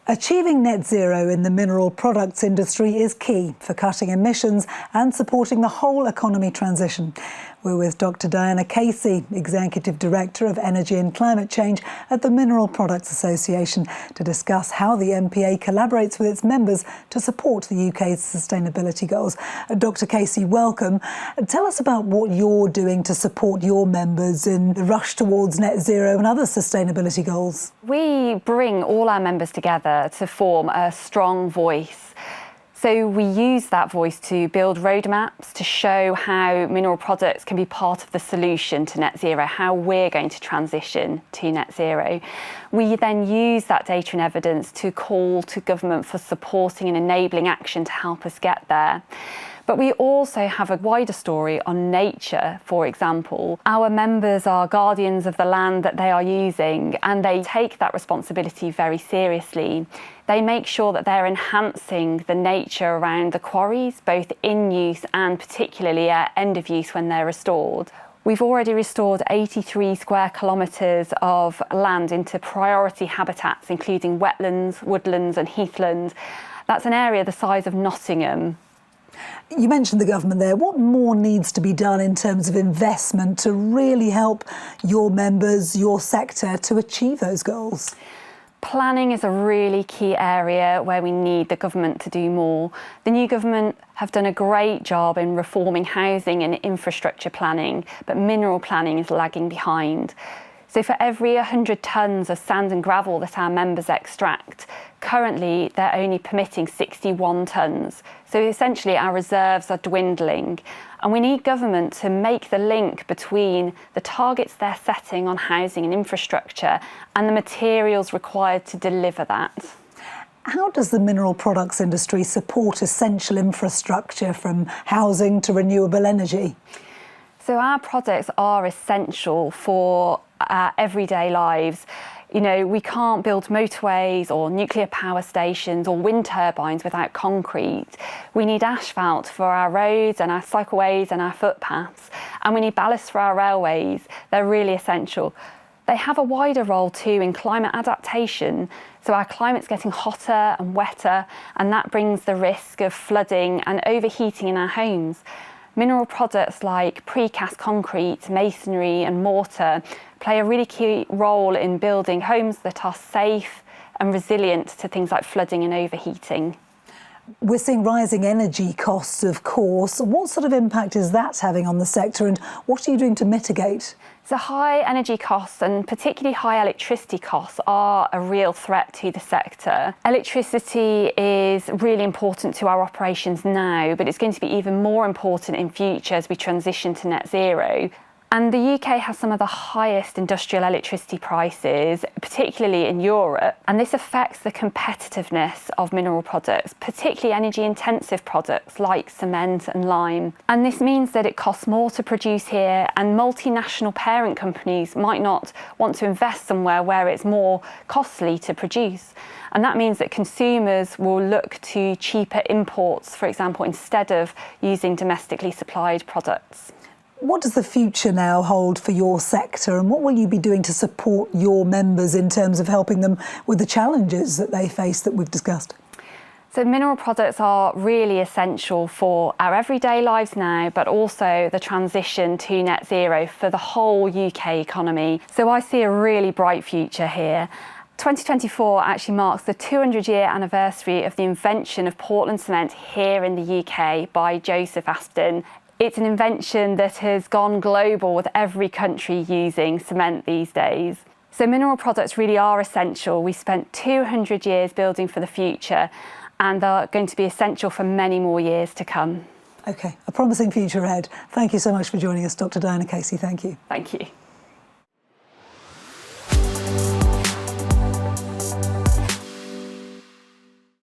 Achieving net zero in the mineral products industry is key for cutting emissions and supporting the whole economy transition. We're with Dr. Diana Casey, Executive Director of Energy and Climate Change at the Mineral Products Association, to discuss how the MPA collaborates with its members to support the UK's sustainability goals. Dr. Casey, welcome. Tell us about what you're doing to support your members in the rush towards net zero and other sustainability goals. We bring all our members together to form a strong voice. So we use that voice to build roadmaps to show how mineral products can be part of the solution to net zero, how we're going to transition to net zero. We then use that data and evidence to call to government for supporting and enabling action to help us get there. But we also have a wider story on nature, for example. Our members are guardians of the land that they are using, and they take that responsibility very seriously. They make sure that they're enhancing the nature around the quarries, both in use and particularly at end of use when they're restored. We've already restored 83 square kilometres of land into priority habitats, including wetlands, woodlands and heathland. That's an area the size of Nottingham. You mentioned the government there. What more needs to be done in terms of investment to really help your members, your sector, to achieve those goals? Planning is a really key area where we need the government to do more. The new government have done a great job in reforming housing and infrastructure planning, but mineral planning is lagging behind. So for every 100 tonnes of sand and gravel that our members extract, currently they're only permitting 61 tonnes. So essentially our reserves are dwindling. And we need government to make the link between the targets they're setting on housing and infrastructure and the materials required to deliver that. How does the mineral products industry support essential infrastructure from housing to renewable energy? So our products are essential for our everyday lives. You know, we can't build motorways or nuclear power stations or wind turbines without concrete. We need asphalt for our roads and our cycleways and our footpaths. And we need ballast for our railways. They're really essential. They have a wider role too in climate adaptation. So our climate's getting hotter and wetter, and that brings the risk of flooding and overheating in our homes. Mineral products like precast concrete, masonry and mortar play a really key role in building homes that are safe and resilient to things like flooding and overheating. We're seeing rising energy costs, of course. What sort of impact is that having on the sector, and what are you doing to mitigate? So high energy costs and particularly high electricity costs are a real threat to the sector. Electricity is really important to our operations now, but it's going to be even more important in future as we transition to net zero. And the UK has some of the highest industrial electricity prices, particularly in Europe, and this affects the competitiveness of mineral products, particularly energy-intensive products like cement and lime. And this means that it costs more to produce here, and multinational parent companies might not want to invest somewhere where it's more costly to produce. And that means that consumers will look to cheaper imports, for example, instead of using domestically supplied products. What does the future now hold for your sector, and what will you be doing to support your members in terms of helping them with the challenges that they face that we've discussed? So mineral products are really essential for our everyday lives now, but also the transition to net zero for the whole UK economy. So I see a really bright future here. 2024 actually marks the 200-year anniversary of the invention of Portland cement here in the UK by Joseph Aston. It's an invention that has gone global, with every country using cement these days. So mineral products really are essential. We spent 200 years building for the future, and they're going to be essential for many more years to come. OK, a promising future ahead. Thank you so much for joining us, Dr. Diana Casey. Thank you. Thank you.